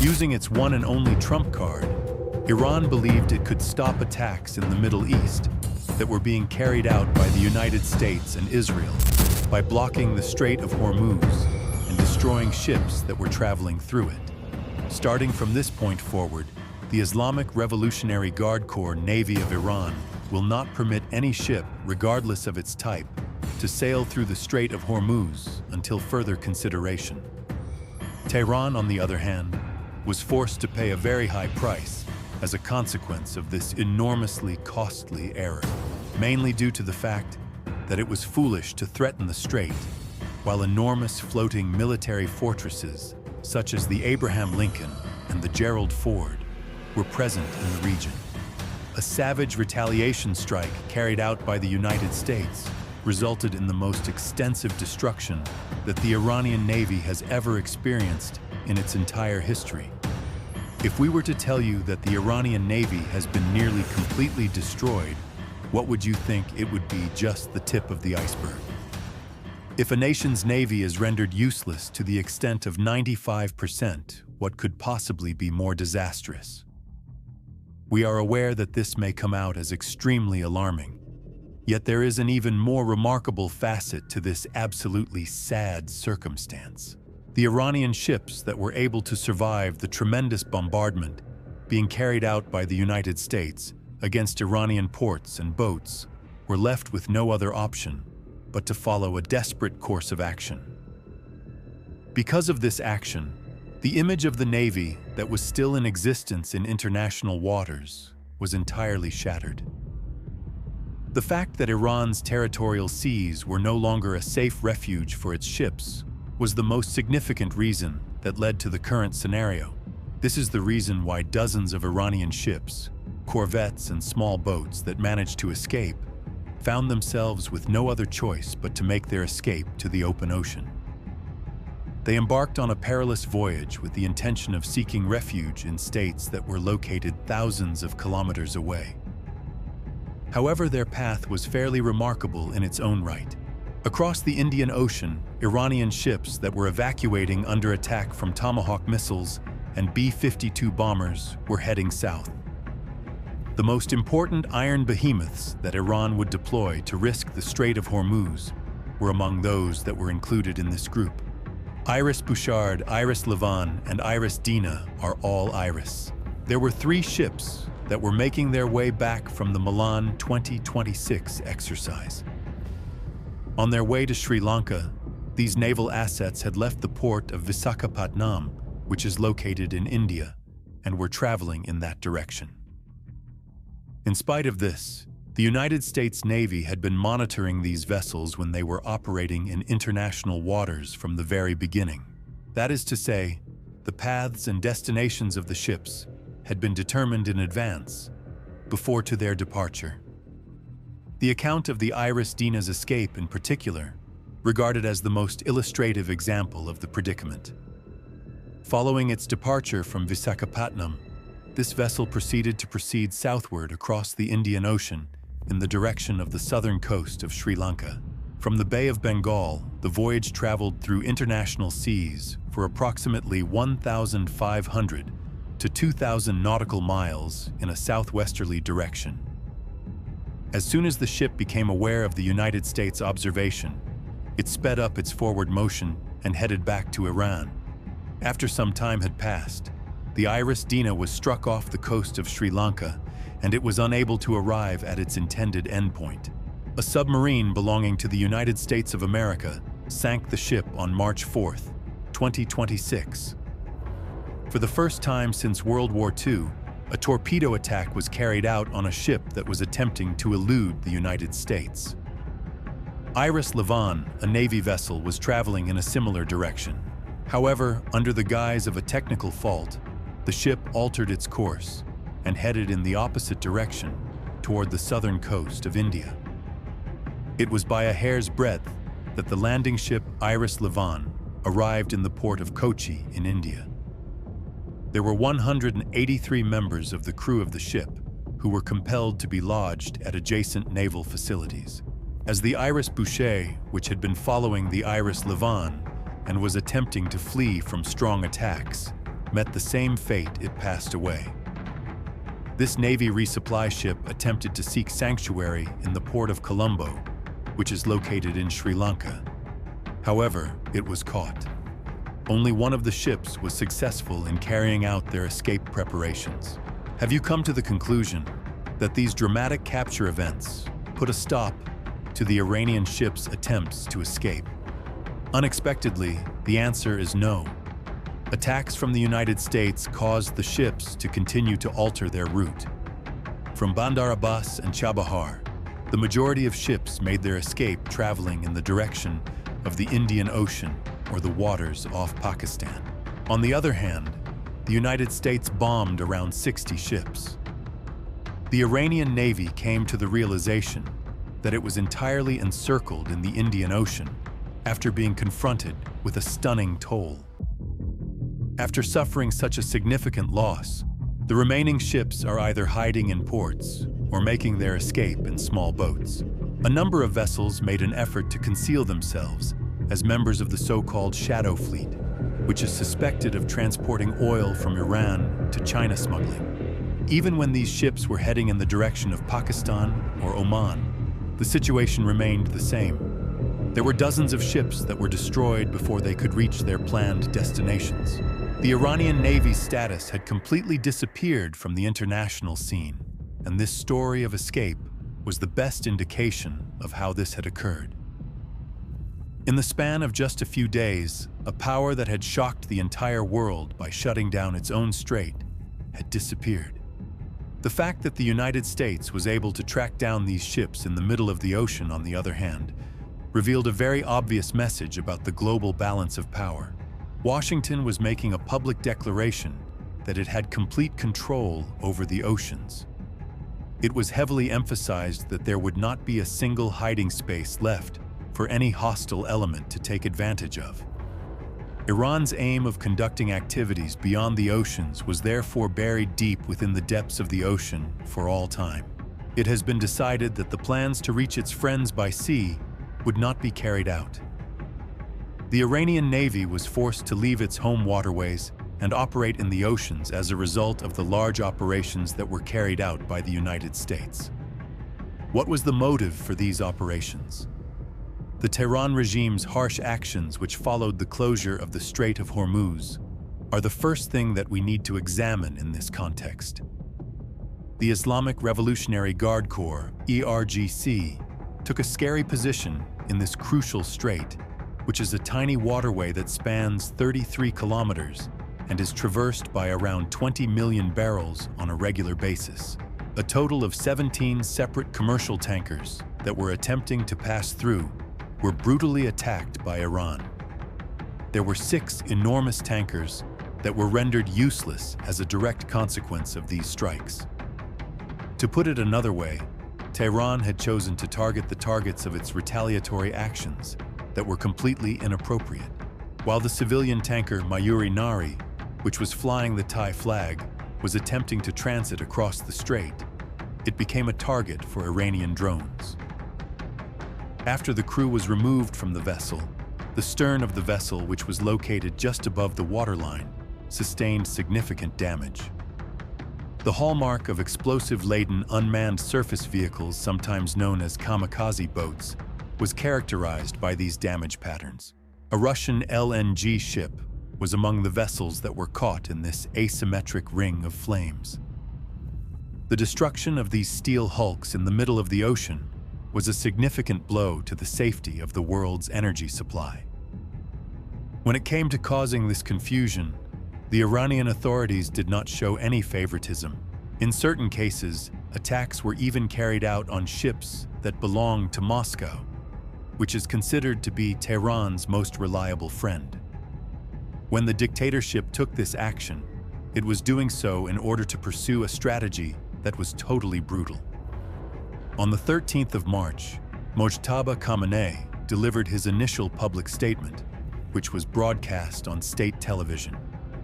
Using its one and only trump card, Iran believed it could stop attacks in the Middle East that were being carried out by the United States and Israel by blocking the Strait of Hormuz and destroying ships that were traveling through it. Starting from this point forward, the Islamic Revolutionary Guard Corps Navy of Iran will not permit any ship, regardless of its type, to sail through the Strait of Hormuz until further consideration. Tehran, on the other hand, was forced to pay a very high price as a consequence of this enormously costly error, mainly due to the fact that it was foolish to threaten the strait, while enormous floating military fortresses such as the Abraham Lincoln and the Gerald Ford were present in the region. A savage retaliation strike carried out by the United States resulted in the most extensive destruction that the Iranian Navy has ever experienced in its entire history. If we were to tell you that the Iranian Navy has been nearly completely destroyed, what would you think it would be just the tip of the iceberg? If a nation's navy is rendered useless to the extent of 95%, what could possibly be more disastrous? We are aware that this may come out as extremely alarming, yet there is an even more remarkable facet to this absolutely sad circumstance. The Iranian ships that were able to survive the tremendous bombardment being carried out by the United States against Iranian ports and boats were left with no other option but to follow a desperate course of action. Because of this action, the image of the Navy that was still in existence in international waters was entirely shattered. The fact that Iran's territorial seas were no longer a safe refuge for its ships was the most significant reason that led to the current scenario. This is the reason why dozens of Iranian ships, corvettes and small boats that managed to escape found themselves with no other choice but to make their escape to the open ocean. They embarked on a perilous voyage with the intention of seeking refuge in states that were located thousands of kilometers away. However, their path was fairly remarkable in its own right. Across the Indian Ocean, Iranian ships that were evacuating under attack from Tomahawk missiles and B-52 bombers were heading south. The most important iron behemoths that Iran would deploy to risk the Strait of Hormuz were among those that were included in this group. Iris Bouchard, Iris Levant, and Iris Dina are all Iris. There were 3 ships that were making their way back from the Milan 2026 exercise. On their way to Sri Lanka, these naval assets had left the port of Visakhapatnam, which is located in India, and were traveling in that direction. In spite of this, the United States Navy had been monitoring these vessels when they were operating in international waters from the very beginning. That is to say, the paths and destinations of the ships had been determined in advance, before to their departure. The account of the Iris Dina's escape in particular, regarded as the most illustrative example of the predicament. Following its departure from Visakhapatnam, this vessel proceeded southward across the Indian Ocean in the direction of the southern coast of Sri Lanka. From the Bay of Bengal, the voyage traveled through international seas for approximately 1,500 to 2,000 nautical miles in a southwesterly direction. As soon as the ship became aware of the United States observation, it sped up its forward motion and headed back to Iran. After some time had passed, the Iris Dina was struck off the coast of Sri Lanka, and it was unable to arrive at its intended endpoint. A submarine belonging to the United States of America sank the ship on March 4, 2026. For the first time since World War II, a torpedo attack was carried out on a ship that was attempting to elude the United States. Iris Levant, a Navy vessel, was traveling in a similar direction. However, under the guise of a technical fault, the ship altered its course and headed in the opposite direction toward the southern coast of India. It was by a hair's breadth that the landing ship Iris Levant arrived in the port of Kochi in India. There were 183 members of the crew of the ship who were compelled to be lodged at adjacent naval facilities. As the Iris Boucher, which had been following the Iris Levant and was attempting to flee from strong attacks, met the same fate. It passed away. This Navy resupply ship attempted to seek sanctuary in the port of Colombo, which is located in Sri Lanka. However, it was caught. Only one of the ships was successful in carrying out their escape preparations. Have you come to the conclusion that these dramatic capture events put a stop to the Iranian ship's attempts to escape? Unexpectedly, the answer is no. Attacks from the United States caused the ships to continue to alter their route. From Bandar Abbas and Chabahar, the majority of ships made their escape traveling in the direction of the Indian Ocean or the waters off Pakistan. On the other hand, the United States bombed around 60 ships. The Iranian Navy came to the realization that it was entirely encircled in the Indian Ocean after being confronted with a stunning toll. After suffering such a significant loss, the remaining ships are either hiding in ports or making their escape in small boats. A number of vessels made an effort to conceal themselves as members of the so-called Shadow Fleet, which is suspected of transporting oil from Iran to China smuggling. Even when these ships were heading in the direction of Pakistan or Oman, the situation remained the same. There were dozens of ships that were destroyed before they could reach their planned destinations. The Iranian Navy's status had completely disappeared from the international scene, and this story of escape was the best indication of how this had occurred. In the span of just a few days, a power that had shocked the entire world by shutting down its own strait had disappeared. The fact that the United States was able to track down these ships in the middle of the ocean, on the other hand, revealed a very obvious message about the global balance of power. Washington was making a public declaration that it had complete control over the oceans. It was heavily emphasized that there would not be a single hiding space left for any hostile element to take advantage of. Iran's aim of conducting activities beyond the oceans was therefore buried deep within the depths of the ocean for all time. It has been decided that the plans to reach its friends by sea would not be carried out. The Iranian Navy was forced to leave its home waterways and operate in the oceans as a result of the large operations that were carried out by the United States. What was the motive for these operations? The Tehran regime's harsh actions, which followed the closure of the Strait of Hormuz, are the first thing that we need to examine in this context. The Islamic Revolutionary Guard Corps, ERGC, took a scary position in this crucial strait, which is a tiny waterway that spans 33 kilometers and is traversed by around 20 million barrels on a regular basis. A total of 17 separate commercial tankers that were attempting to pass through were brutally attacked by Iran. There were 6 enormous tankers that were rendered useless as a direct consequence of these strikes. To put it another way, Tehran had chosen to target the targets of its retaliatory actions that were completely inappropriate. While the civilian tanker Mayuri Nari, which was flying the Thai flag, was attempting to transit across the strait, it became a target for Iranian drones. After the crew was removed from the vessel, the stern of the vessel, which was located just above the waterline, sustained significant damage. The hallmark of explosive-laden unmanned surface vehicles, sometimes known as kamikaze boats, was characterized by these damage patterns. A Russian LNG ship was among the vessels that were caught in this asymmetric ring of flames. The destruction of these steel hulks in the middle of the ocean was a significant blow to the safety of the world's energy supply. When it came to causing this confusion, the Iranian authorities did not show any favoritism. In certain cases, attacks were even carried out on ships that belonged to Moscow, which is considered to be Tehran's most reliable friend. When the dictatorship took this action, it was doing so in order to pursue a strategy that was totally brutal. On the 13th of March, Mojtaba Khamenei delivered his initial public statement, which was broadcast on state television.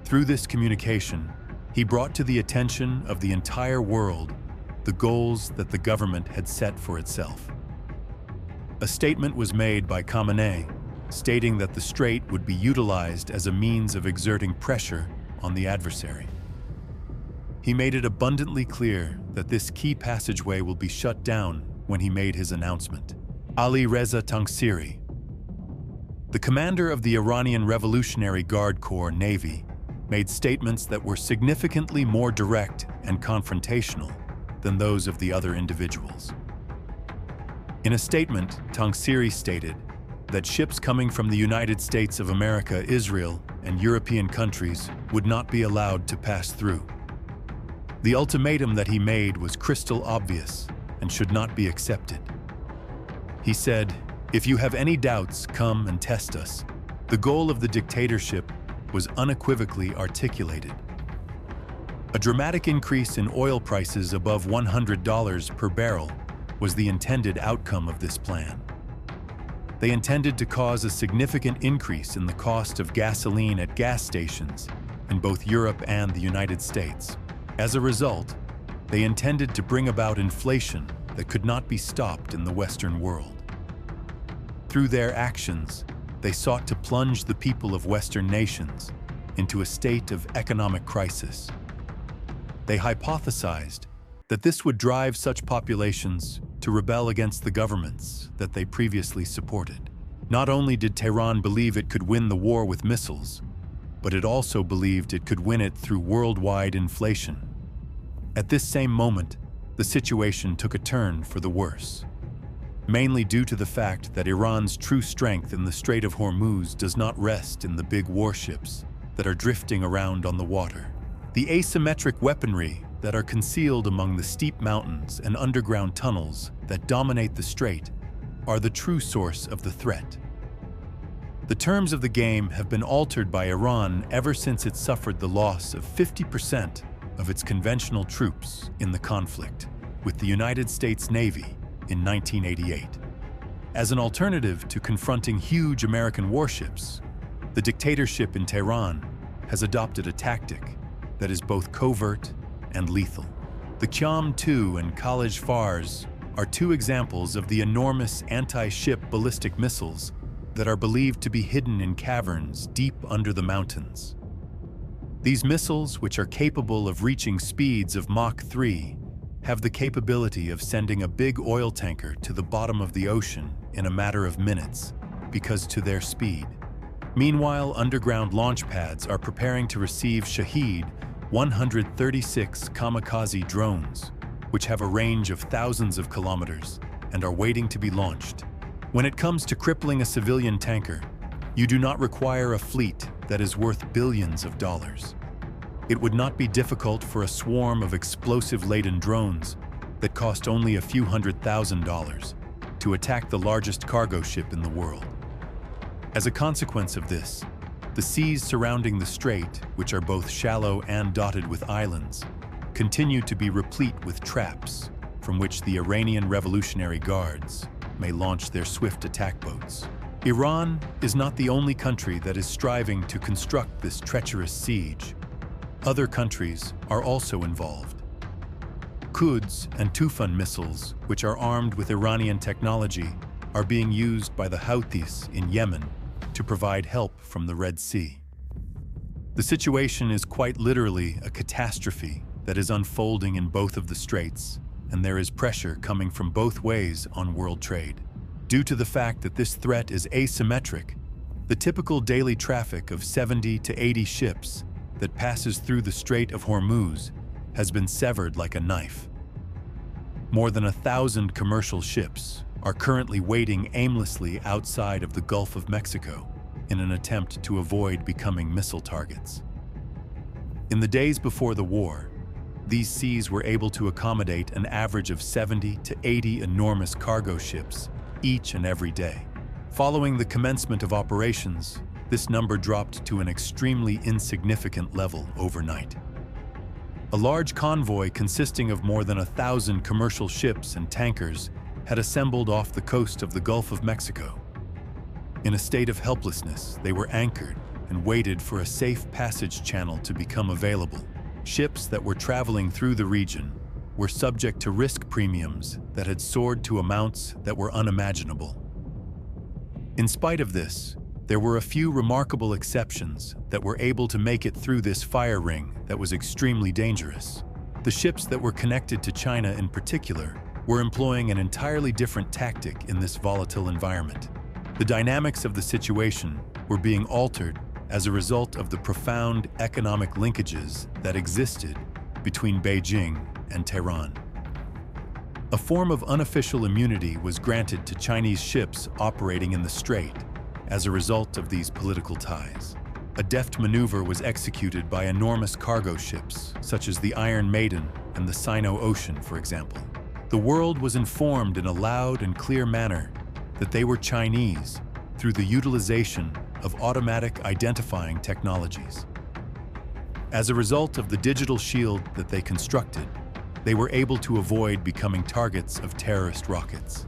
Through this communication, he brought to the attention of the entire world the goals that the government had set for itself. A statement was made by Khamenei stating that the strait would be utilized as a means of exerting pressure on the adversary. He made it abundantly clear that this key passageway will be shut down when he made his announcement. Ali Reza Tangsiri, the commander of the Iranian Revolutionary Guard Corps Navy, made statements that were significantly more direct and confrontational than those of the other individuals. In a statement, Tangsiri stated that ships coming from the United States of America, Israel, and European countries would not be allowed to pass through. The ultimatum that he made was crystal obvious and should not be accepted. He said, "If you have any doubts, come and test us." The goal of the dictatorship was unequivocally articulated. A dramatic increase in oil prices above $100 per barrel was the intended outcome of this plan. They intended to cause a significant increase in the cost of gasoline at gas stations in both Europe and the United States. As a result, they intended to bring about inflation that could not be stopped in the Western world. Through their actions, they sought to plunge the people of Western nations into a state of economic crisis. They hypothesized that this would drive such populations to rebel against the governments that they previously supported. Not only did Tehran believe it could win the war with missiles, but it also believed it could win it through worldwide inflation. At this same moment, the situation took a turn for the worse, mainly due to the fact that Iran's true strength in the Strait of Hormuz does not rest in the big warships that are drifting around on the water. The asymmetric weaponry that are concealed among the steep mountains and underground tunnels that dominate the strait are the true source of the threat. The terms of the game have been altered by Iran ever since it suffered the loss of 50% of its conventional troops in the conflict with the United States Navy in 1988. As an alternative to confronting huge American warships, the dictatorship in Tehran has adopted a tactic that is both covert and lethal. The Qam-2 and Khalij Fars are two examples of the enormous anti-ship ballistic missiles that are believed to be hidden in caverns deep under the mountains. These missiles, which are capable of reaching speeds of Mach 3, have the capability of sending a big oil tanker to the bottom of the ocean in a matter of minutes because to their speed. Meanwhile, underground launch pads are preparing to receive Shahed 136 kamikaze drones, which have a range of thousands of kilometers and are waiting to be launched. When it comes to crippling a civilian tanker, you do not require a fleet that is worth billions of dollars. It would not be difficult for a swarm of explosive-laden drones that cost only a few $100,000 to attack the largest cargo ship in the world. As a consequence of this, the seas surrounding the strait, which are both shallow and dotted with islands, continue to be replete with traps from which the Iranian Revolutionary Guards may launch their swift attack boats. Iran is not the only country that is striving to construct this treacherous siege. Other countries are also involved. Quds and Tufan missiles, which are armed with Iranian technology, are being used by the Houthis in Yemen to provide help from the Red Sea. The situation is quite literally a catastrophe that is unfolding in both of the straits, and there is pressure coming from both ways on world trade. Due to the fact that this threat is asymmetric, the typical daily traffic of 70 to 80 ships that passes through the Strait of Hormuz has been severed like a knife. More than 1,000 commercial ships are currently waiting aimlessly outside of the Gulf of Mexico in an attempt to avoid becoming missile targets. In the days before the war, these seas were able to accommodate an average of 70 to 80 enormous cargo ships each and every day. Following the commencement of operations, this number dropped to an extremely insignificant level overnight. A large convoy consisting of more than 1,000 commercial ships and tankers had assembled off the coast of the Gulf of Mexico. In a state of helplessness, they were anchored and waited for a safe passage channel to become available. Ships that were traveling through the region were subject to risk premiums that had soared to amounts that were unimaginable. In spite of this, There were a few remarkable exceptions that were able to make it through this fire ring that was extremely dangerous. The ships that were connected to China in particular were employing an entirely different tactic in this volatile environment. The dynamics of the situation were being altered as a result of the profound economic linkages that existed between Beijing and Tehran. A form of unofficial immunity was granted to Chinese ships operating in the strait as a result of these political ties. A deft maneuver was executed by enormous cargo ships, such as the Iron Maiden and the Sino-Ocean, for example. The world was informed in a loud and clear manner that they were Chinese through the utilization of automatic identifying technologies. As a result of the digital shield that they constructed, they were able to avoid becoming targets of terrorist rockets.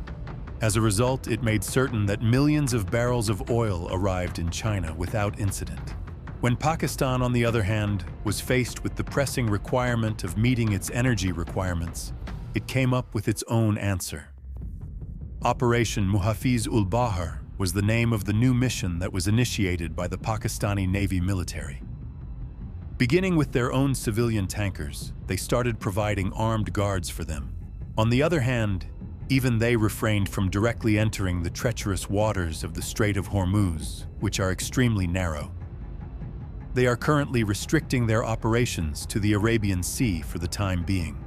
As a result, it made certain that millions of barrels of oil arrived in China without incident. When Pakistan, on the other hand, was faced with the pressing requirement of meeting its energy requirements, it came up with its own answer. Operation Muhafiz-ul-Bahar was the name of the new mission that was initiated by the Pakistani Navy military. Beginning with their own civilian tankers, they started providing armed guards for them. On the other hand, even they refrained from directly entering the treacherous waters of the Strait of Hormuz, which are extremely narrow. They are currently restricting their operations to the Arabian Sea for the time being.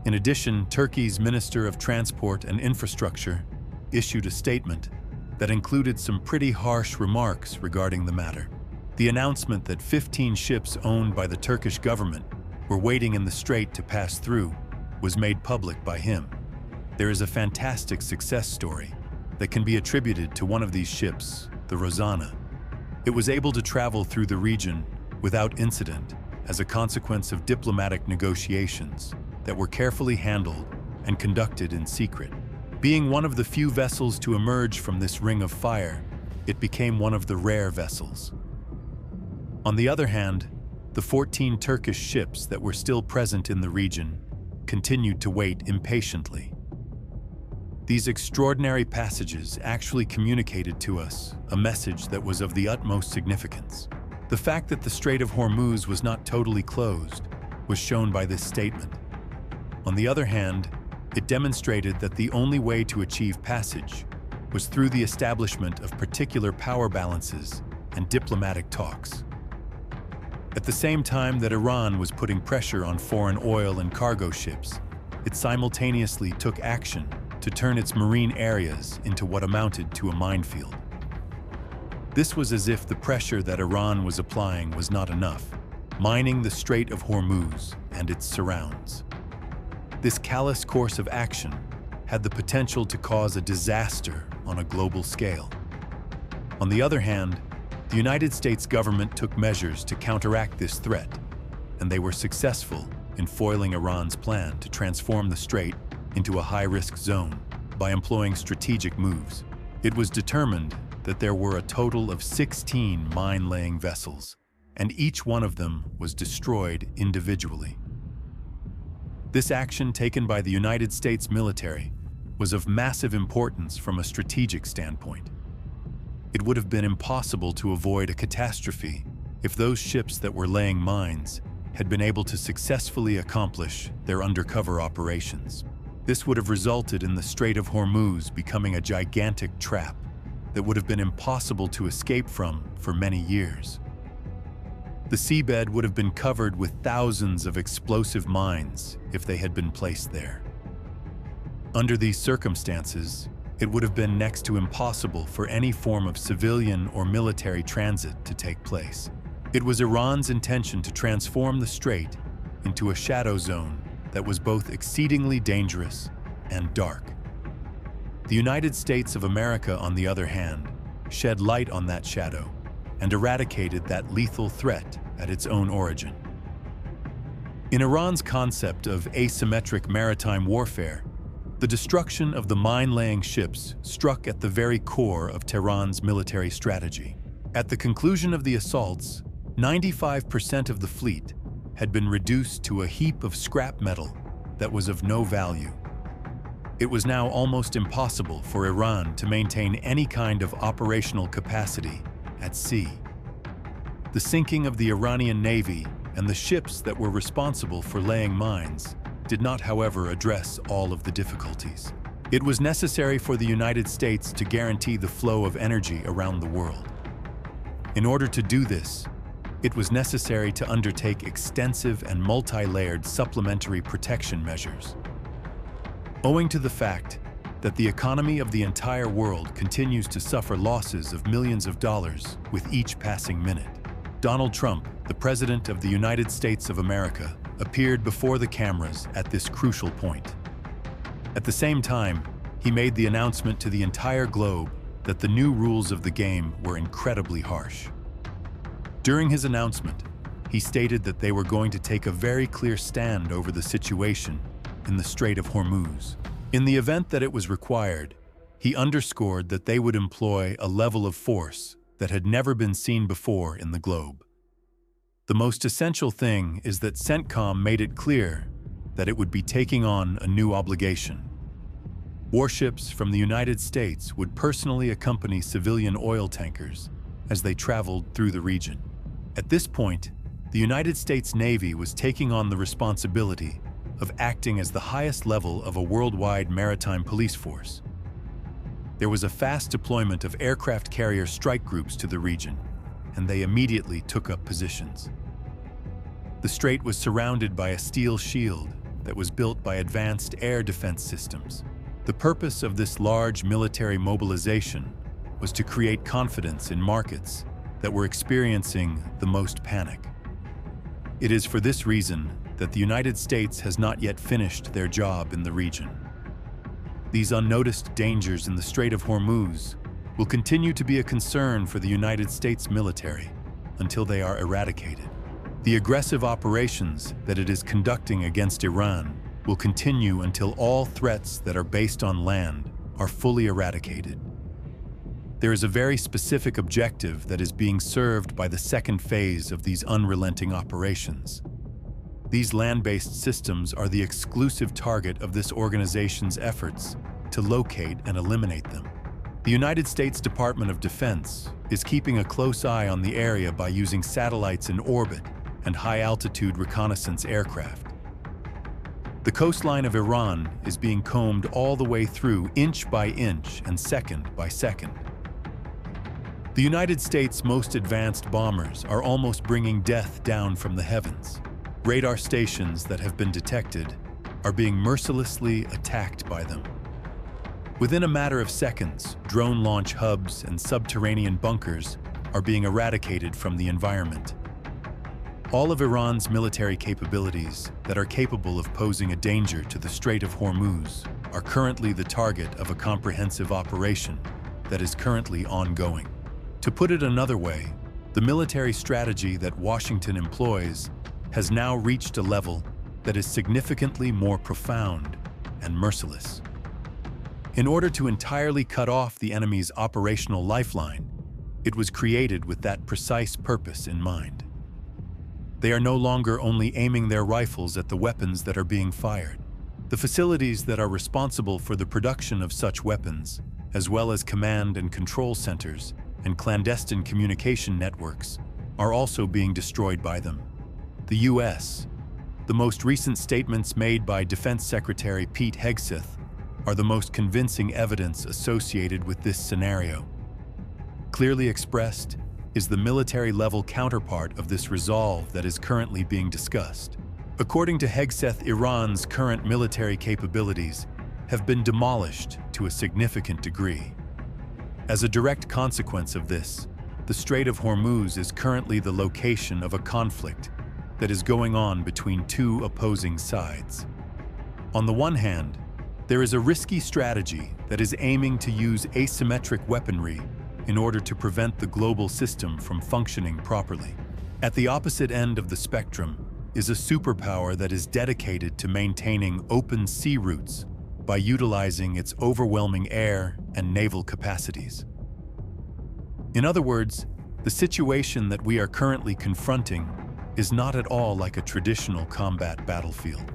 In addition, Turkey's Minister of Transport and Infrastructure issued a statement that included some pretty harsh remarks regarding the matter. The announcement that 15 ships owned by the Turkish government were waiting in the strait to pass through was made public by him. There is a fantastic success story that can be attributed to one of these ships, the Rosanna. It was able to travel through the region without incident as a consequence of diplomatic negotiations that were carefully handled and conducted in secret. Being one of the few vessels to emerge from this ring of fire, it became one of the rare vessels. On the other hand, the 14 Turkish ships that were still present in the region continued to wait impatiently. These extraordinary passages actually communicated to us a message that was of the utmost significance. The fact that the Strait of Hormuz was not totally closed was shown by this statement. On the other hand, it demonstrated that the only way to achieve passage was through the establishment of particular power balances and diplomatic talks. At the same time that Iran was putting pressure on foreign oil and cargo ships, it simultaneously took action to turn its marine areas into what amounted to a minefield. This was as if the pressure that Iran was applying was not enough, mining the Strait of Hormuz and its surrounds. This callous course of action had the potential to cause a disaster on a global scale. On the other hand, the United States government took measures to counteract this threat, and they were successful in foiling Iran's plan to transform the strait into a high-risk zone by employing strategic moves. It was determined that there were a total of 16 mine-laying vessels, and each one of them was destroyed individually. This action taken by the United States military was of massive importance from a strategic standpoint. It would have been impossible to avoid a catastrophe if those ships that were laying mines had been able to successfully accomplish their undercover operations. This would have resulted in the Strait of Hormuz becoming a gigantic trap that would have been impossible to escape from for many years. The seabed would have been covered with thousands of explosive mines if they had been placed there. Under these circumstances, it would have been next to impossible for any form of civilian or military transit to take place. It was Iran's intention to transform the strait into a shadow zone that was both exceedingly dangerous and dark. The United States of America, on the other hand, shed light on that shadow and eradicated that lethal threat at its own origin. In Iran's concept of asymmetric maritime warfare, the destruction of the mine-laying ships struck at the very core of Tehran's military strategy. At the conclusion of the assaults, 95% of the fleet had been reduced to a heap of scrap metal that was of no value. It was now almost impossible for Iran to maintain any kind of operational capacity at sea. The sinking of the Iranian Navy and the ships that were responsible for laying mines did not, however, address all of the difficulties. It was necessary for the United States to guarantee the flow of energy around the world. In order to do this, it was necessary to undertake extensive and multi-layered supplementary protection measures. Owing to the fact that the economy of the entire world continues to suffer losses of millions of dollars with each passing minute, Donald Trump, the President of the United States of America, appeared before the cameras at this crucial point. At the same time, he made the announcement to the entire globe that the new rules of the game were incredibly harsh. During his announcement, he stated that they were going to take a very clear stand over the situation in the Strait of Hormuz. In the event that it was required, he underscored that they would employ a level of force that had never been seen before in the globe. The most essential thing is that CENTCOM made it clear that it would be taking on a new obligation. Warships from the United States would personally accompany civilian oil tankers as they traveled through the region. At this point, the United States Navy was taking on the responsibility of acting as the highest level of a worldwide maritime police force. There was a fast deployment of aircraft carrier strike groups to the region, and they immediately took up positions. The strait was surrounded by a steel shield that was built by advanced air defense systems. The purpose of this large military mobilization was to create confidence in markets that were experiencing the most panic. It is for this reason that the United States has not yet finished their job in the region. These unnoticed dangers in the Strait of Hormuz will continue to be a concern for the United States military until they are eradicated. The aggressive operations that it is conducting against Iran will continue until all threats that are based on land are fully eradicated. There is a very specific objective that is being served by the second phase of these unrelenting operations. These land-based systems are the exclusive target of this organization's efforts to locate and eliminate them. The United States Department of Defense is keeping a close eye on the area by using satellites in orbit and high-altitude reconnaissance aircraft. The coastline of Iran is being combed all the way through, inch by inch and second by second. The United States' most advanced bombers are almost bringing death down from the heavens. Radar stations that have been detected are being mercilessly attacked by them. Within a matter of seconds, drone launch hubs and subterranean bunkers are being eradicated from the environment. All of Iran's military capabilities that are capable of posing a danger to the Strait of Hormuz are currently the target of a comprehensive operation that is currently ongoing. To put it another way, the military strategy that Washington employs has now reached a level that is significantly more profound and merciless. In order to entirely cut off the enemy's operational lifeline, it was created with that precise purpose in mind. They are no longer only aiming their rifles at the weapons that are being fired. The facilities that are responsible for the production of such weapons, as well as command and control centers and clandestine communication networks, are also being destroyed by them. The U.S. The most recent statements made by Defense Secretary Pete Hegseth are the most convincing evidence associated with this scenario. Clearly expressed is the military-level counterpart of this resolve that is currently being discussed. According to Hegseth, Iran's current military capabilities have been demolished to a significant degree. As a direct consequence of this, the Strait of Hormuz is currently the location of a conflict that is going on between two opposing sides. On the one hand, there is a risky strategy that is aiming to use asymmetric weaponry in order to prevent the global system from functioning properly. At the opposite end of the spectrum is a superpower that is dedicated to maintaining open sea routes by utilizing its overwhelming air and naval capacities. In other words, the situation that we are currently confronting is not at all like a traditional combat battlefield.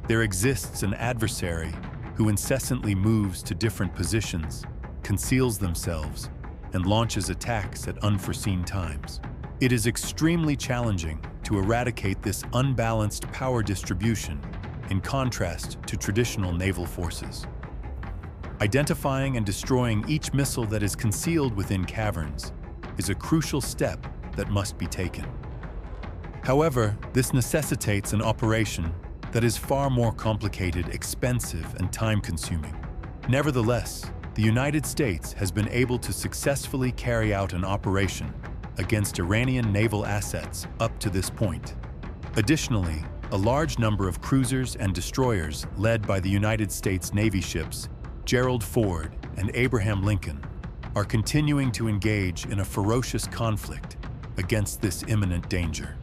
There exists an adversary who incessantly moves to different positions, conceals themselves, and launches attacks at unforeseen times. It is extremely challenging to eradicate this unbalanced power distribution in contrast to traditional naval forces. Identifying and destroying each missile that is concealed within caverns is a crucial step that must be taken. However, this necessitates an operation that is far more complicated, expensive, and time-consuming. Nevertheless, the United States has been able to successfully carry out an operation against Iranian naval assets up to this point. Additionally, a large number of cruisers and destroyers led by the United States Navy ships Gerald Ford and Abraham Lincoln are continuing to engage in a ferocious conflict against this imminent danger.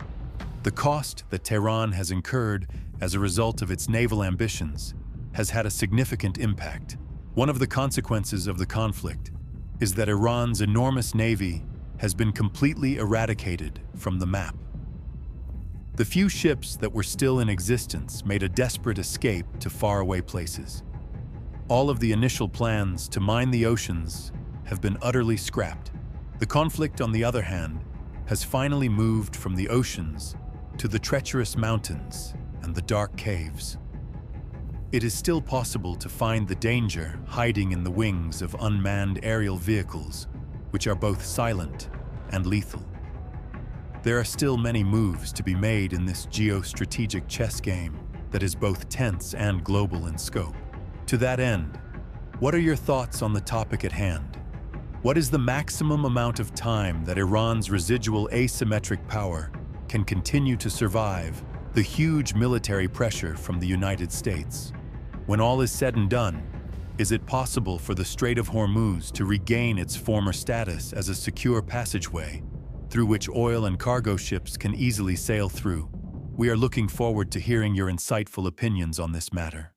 The cost that Tehran has incurred as a result of its naval ambitions has had a significant impact. One of the consequences of the conflict is that Iran's enormous navy has been completely eradicated from the map. The few ships that were still in existence made a desperate escape to faraway places. All of the initial plans to mine the oceans have been utterly scrapped. The conflict, on the other hand, has finally moved from the oceans to the treacherous mountains and the dark caves. It is still possible to find the danger hiding in the wings of unmanned aerial vehicles, which are both silent and lethal. There are still many moves to be made in this geostrategic chess game that is both tense and global in scope. To that end, what are your thoughts on the topic at hand? What is the maximum amount of time that Iran's residual asymmetric power can continue to survive the huge military pressure from the United States? When all is said and done, is it possible for the Strait of Hormuz to regain its former status as a secure passageway through which oil and cargo ships can easily sail through? We are looking forward to hearing your insightful opinions on this matter.